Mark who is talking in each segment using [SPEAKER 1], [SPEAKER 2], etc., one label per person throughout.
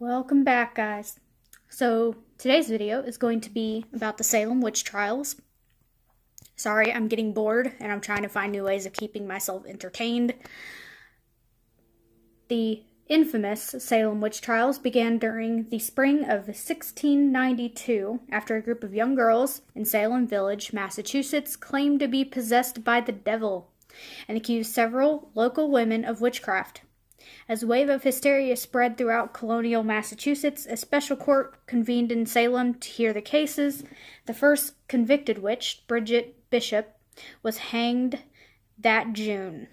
[SPEAKER 1] Welcome back, guys. So, today's video is going to be about the Salem witch trials. Sorry, I'm getting bored and I'm trying to find new ways of keeping myself entertained. The infamous Salem witch trials began during the spring of 1692 after a group of young girls in Salem Village, Massachusetts, claimed to be possessed by the devil and accused several local women of witchcraft. As a wave of hysteria spread throughout colonial Massachusetts, a special court convened in Salem to hear the cases. The first convicted witch, Bridget Bishop, was hanged that June.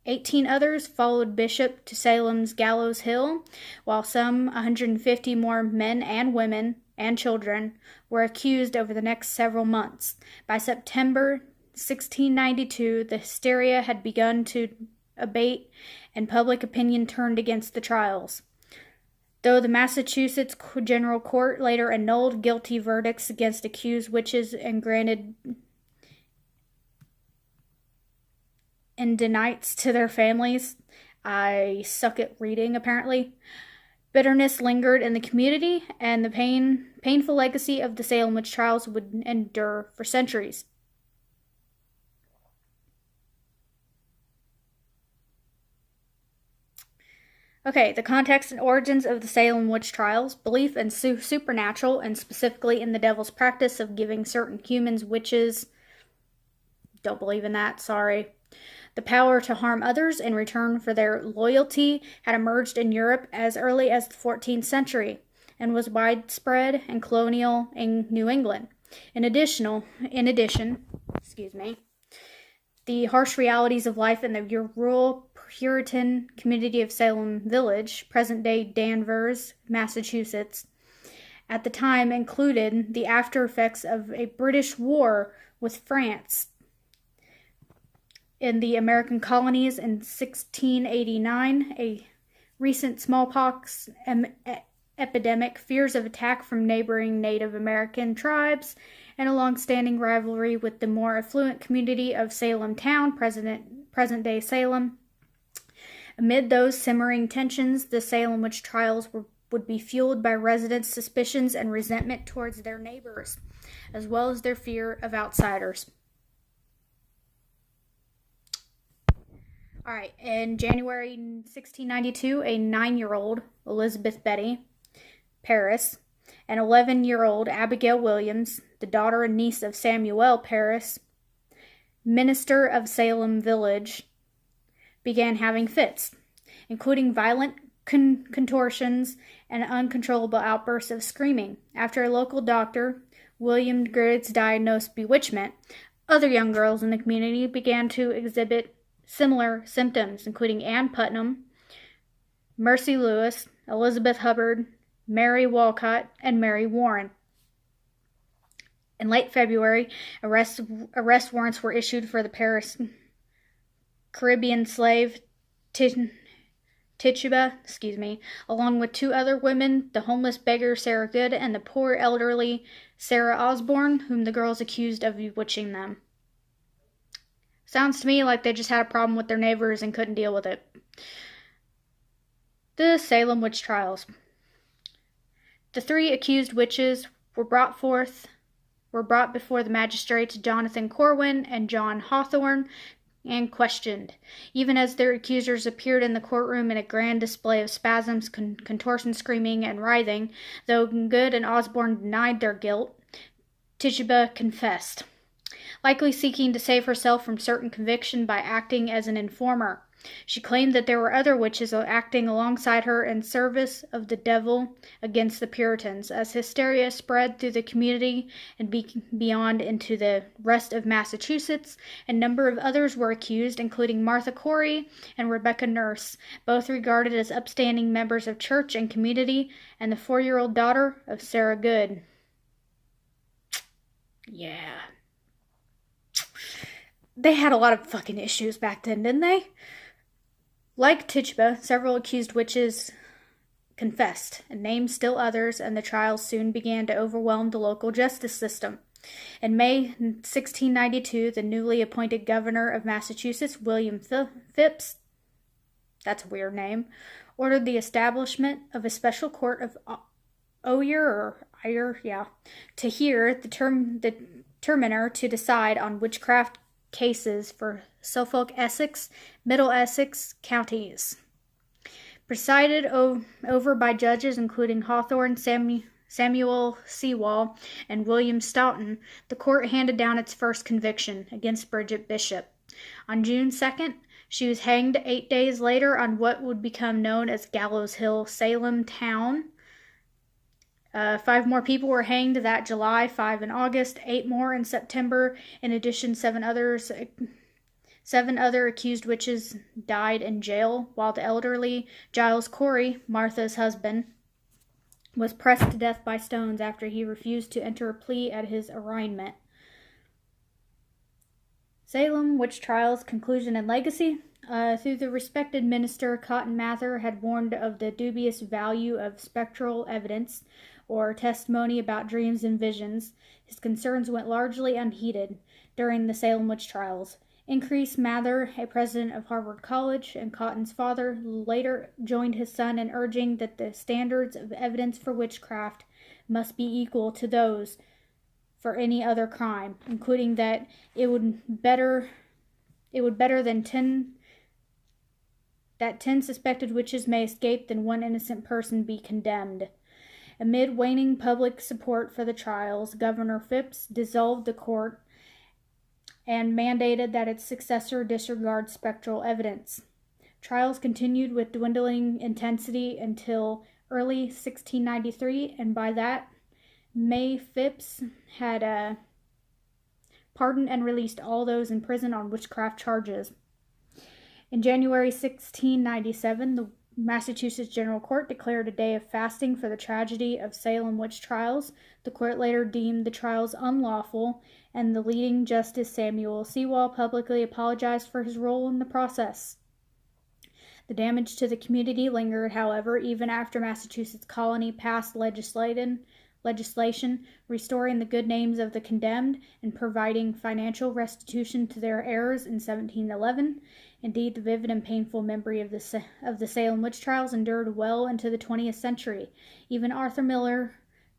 [SPEAKER 1] 18 others followed Bishop to Salem's Gallows Hill, while some 150 more men and women and children were accused over the next several months. By September 1692, the hysteria had begun to abate, and public opinion turned against the trials. Though the Massachusetts General Court later annulled guilty verdicts against accused witches and granted indemnities to their families, I suck at reading apparently, bitterness lingered in the community, and the painful legacy of the Salem witch trials would endure for centuries. Okay, the context and origins of the Salem witch trials, belief in supernatural, and specifically in the devil's practice of giving certain humans, witches, don't believe in that, sorry, the power to harm others in return for their loyalty had emerged in Europe as early as the 14th century and was widespread and colonial in New England. In addition, the harsh realities of life in the rural Puritan community of Salem Village, present-day Danvers, Massachusetts, at the time included the after effects of a British war with France in the American colonies in 1689, a recent smallpox epidemic, fears of attack from neighboring Native American tribes, and a long-standing rivalry with the more affluent community of Salem Town, present-day Salem. Amid those simmering tensions, the Salem witch trials would be fueled by residents' suspicions and resentment towards their neighbors, as well as their fear of outsiders. Alright, in January 1692, a 9-year-old, Elizabeth Betty Paris, and 11-year-old Abigail Williams, the daughter and niece of Samuel Paris, minister of Salem Village, began having fits, including violent contortions and uncontrollable outbursts of screaming. After a local doctor, William Griggs, diagnosed bewitchment, other young girls in the community began to exhibit similar symptoms, including Ann Putnam, Mercy Lewis, Elizabeth Hubbard, Mary Walcott, and Mary Warren. In late February, arrest warrants were issued for the Paris Caribbean slave Tituba, along with 2 other women, the homeless beggar Sarah Good and the poor elderly Sarah Osborne, whom the girls accused of bewitching them. Sounds to me like they just had a problem with their neighbors and couldn't deal with it. The Salem witch trials. The 3 accused witches were brought before the magistrates Jonathan Corwin and John Hawthorne and questioned. Even as their accusers appeared in the courtroom in a grand display of spasms, contortion, screaming, and writhing, though Good and Osborne denied their guilt, Tituba confessed, likely seeking to save herself from certain conviction by acting as an informer. She claimed that there were other witches acting alongside her in service of the devil against the Puritans. As hysteria spread through the community and beyond into the rest of Massachusetts, a number of others were accused, including Martha Corey and Rebecca Nurse, both regarded as upstanding members of church and community, and the 4-year-old daughter of Sarah Good. Yeah. They had a lot of fucking issues back then, didn't they? Like Tituba, several accused witches confessed, and named still others, and the trials soon began to overwhelm the local justice system. In May 1692, the newly appointed governor of Massachusetts, William Phips, that's a weird name, ordered the establishment of a special court of to hear the terminer to decide on witchcraft cases for Suffolk, Essex, Middle Essex counties. Presided over by judges including Hawthorne, Samuel Sewall, and William Stoughton, the court handed down its first conviction against Bridget Bishop. On June 2nd, she was hanged 8 days later on what would become known as Gallows Hill, Salem town. 5 more people were hanged that July, 5 in August, 8 more in September. In addition, 7 other accused witches died in jail, while the elderly Giles Corey, Martha's husband, was pressed to death by stones after he refused to enter a plea at his arraignment. Salem Witch Trials, Conclusion and Legacy. Through the respected minister, Cotton Mather had warned of the dubious value of spectral evidence or testimony about dreams and visions. His concerns went largely unheeded during the Salem Witch Trials. Increase Mather, a president of Harvard College and Cotton's father, later joined his son in urging that the standards of evidence for witchcraft must be equal to those for any other crime, including that it would better than 10 suspected witches may escape than 1 innocent person be condemned. Amid waning public support for the trials, Governor Phipps dissolved the court and mandated that its successor disregard spectral evidence. Trials continued with dwindling intensity until early 1693, and by that, May Phipps had pardoned and released all those in prison on witchcraft charges. In January 1697, the Massachusetts General Court declared a day of fasting for the tragedy of Salem witch trials. The court later deemed the trials unlawful, and the leading Justice Samuel Sewall publicly apologized for his role in the process. The damage to the community lingered, however, even after Massachusetts colony passed legislation restoring the good names of the condemned and providing financial restitution to their heirs in 1711. Indeed, the vivid and painful memory of the Salem witch trials endured well into the 20th century. Even Arthur Miller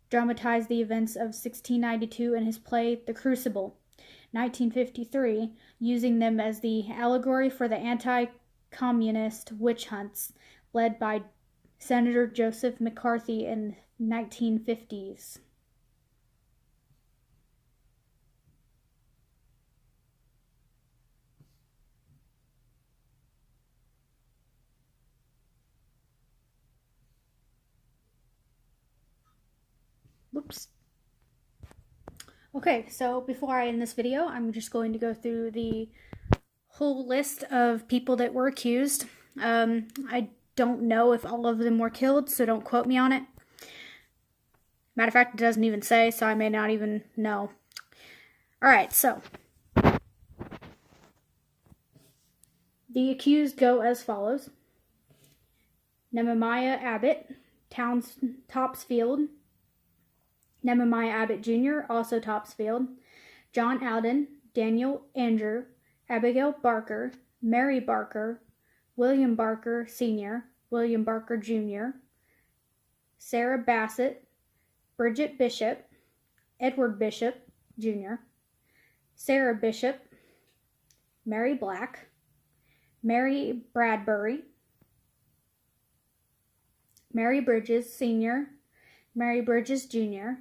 [SPEAKER 1] dramatized the events of 1692 in his play The Crucible, 1953, using them as the allegory for the anti-communist witch hunts led by Senator Joseph McCarthy in 1950s. Whoops. Okay, so before I end this video, I'm just going to go through the whole list of people that were accused. I don't know if all of them were killed, so don't quote me on it. Matter of fact, it doesn't even say, so I may not even know. Alright, so the accused go as follows. Nehemiah Abbott, Topsfield. Nehemiah Abbott Jr., also Topsfield. John Alden, Daniel Andrew, Abigail Barker, Mary Barker, William Barker Sr., William Barker Jr., Sarah Bassett, Bridget Bishop, Edward Bishop Jr., Sarah Bishop, Mary Black, Mary Bradbury, Mary Bridges Sr., Mary Bridges Jr.,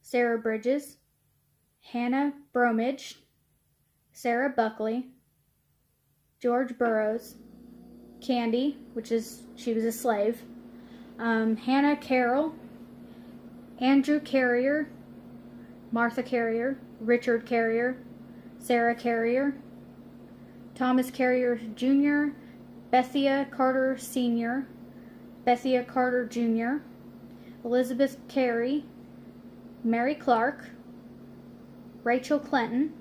[SPEAKER 1] Sarah Bridges, Hannah Bromage, Sarah Buckley, George Burroughs, Candy, she was a slave, Hannah Carroll, Andrew Carrier, Martha Carrier, Richard Carrier, Sarah Carrier, Thomas Carrier Jr., Bethia Carter Sr., Bethia Carter Jr., Elizabeth Carey, Mary Clark, Rachel Clinton,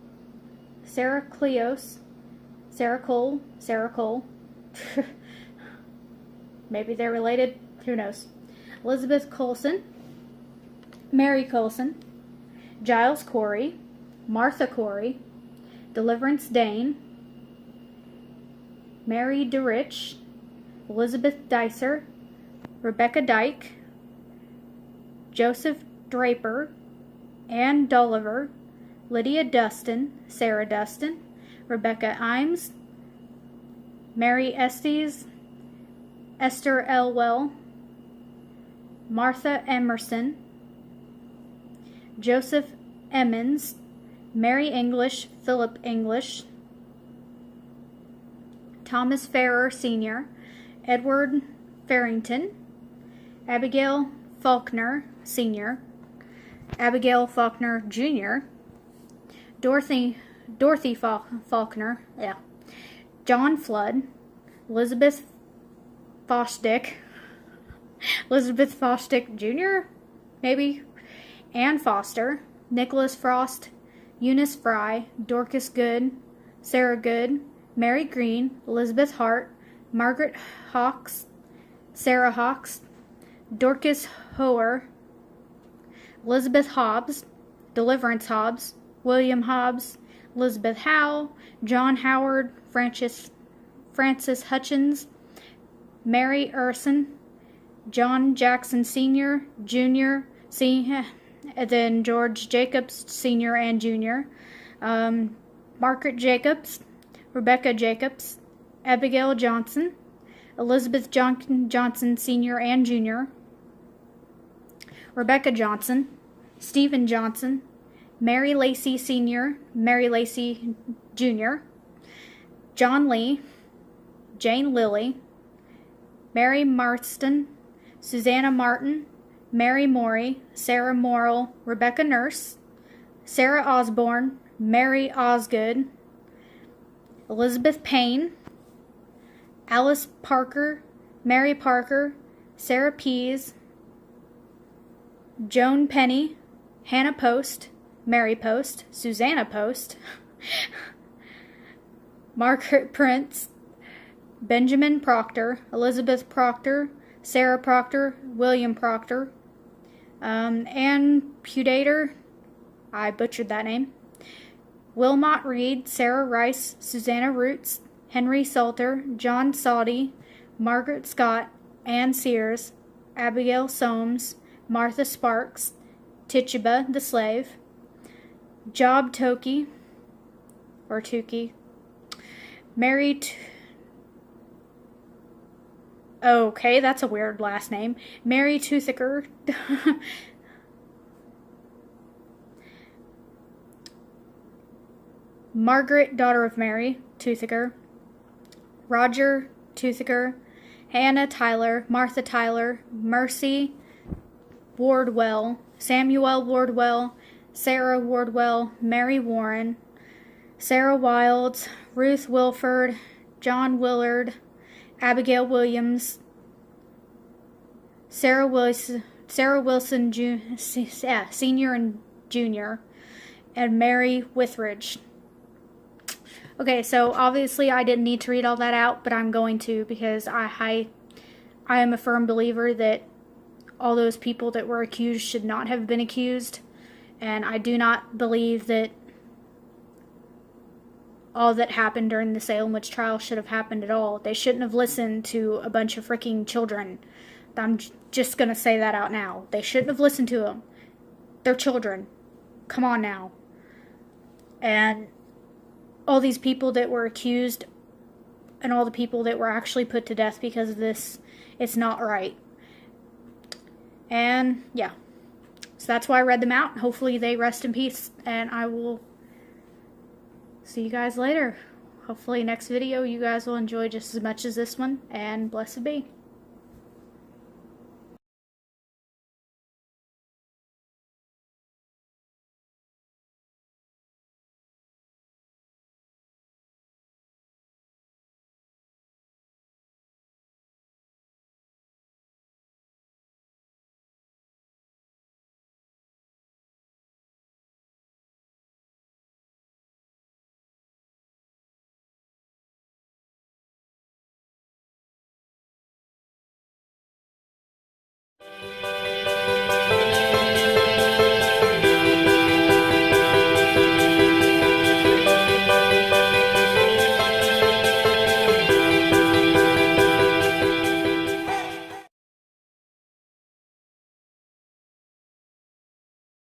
[SPEAKER 1] Sarah Cleos, Sarah Cole, maybe they're related, who knows, Elizabeth Colson, Mary Colson, Giles Corey, Martha Corey, Deliverance Dane, Mary DeRich, Elizabeth Dicer, Rebecca Dyke, Joseph Draper, Anne Dolliver, Lydia Dustin, Sarah Dustin, Rebecca Imes, Mary Estes, Esther Elwell, Martha Emerson, Joseph Emmons, Mary English, Philip English, Thomas Farrer Sr., Edward Farrington, Abigail Faulkner Sr., Abigail Faulkner Jr., Dorothy Faulkner, John Flood, Elizabeth Fosdick, Elizabeth Fosdick Jr., maybe, Anne Foster, Nicholas Frost, Eunice Fry, Dorcas Good, Sarah Good, Mary Green, Elizabeth Hart, Margaret Hawks, Sarah Hawks, Dorcas Hoer, Elizabeth Hobbs, Deliverance Hobbs, William Hobbs, Elizabeth Howe, John Howard, Francis Hutchins, Mary Urson, John Jackson Sr., Jr., then George Jacobs Sr. and Jr., Margaret Jacobs, Rebecca Jacobs, Abigail Johnson, Elizabeth Johnson Sr. and Jr., Rebecca Johnson, Stephen Johnson, Mary Lacey Sr., Mary Lacey Jr., John Lee, Jane Lilly, Mary Marston, Susanna Martin, Mary Morey, Sarah Morrill, Rebecca Nurse, Sarah Osborne, Mary Osgood, Elizabeth Payne, Alice Parker, Mary Parker, Sarah Pease, Joan Penny, Hannah Post, Mary Post, Susanna Post, Margaret Prince, Benjamin Proctor, Elizabeth Proctor, Sarah Proctor, William Proctor, Anne Pudator, I butchered that name, Wilmot Reed, Sarah Rice, Susanna Roots, Henry Salter, John Soddy, Margaret Scott, Anne Sears, Abigail Soames, Martha Sparks, Tituba the slave, Job Toki, or Tukey, Mary okay, that's a weird last name. Mary Toothaker, Margaret, daughter of Mary Toothaker, Roger Toothaker, Hannah Tyler, Martha Tyler, Mercy Wardwell, Samuel Wardwell, Sarah Wardwell, Mary Warren, Sarah Wilds, Ruth Wilford, John Willard, Abigail Williams, Sarah Wilson Senior and Junior, and Mary Withridge. Okay, so obviously I didn't need to read all that out, but I'm going to, because I am a firm believer that all those people that were accused should not have been accused, and I do not believe that all that happened during the Salem witch trial should have happened at all. They shouldn't have listened to a bunch of freaking children. I'm just gonna say that out now. They shouldn't have listened to them. They're children. Come on now. And all these people that were accused and all the people that were actually put to death because of this, it's not right. And yeah, so that's why I read them out. Hopefully they rest in peace, and I will see you guys later. Hopefully next video you guys will enjoy just as much as this one, and blessed be.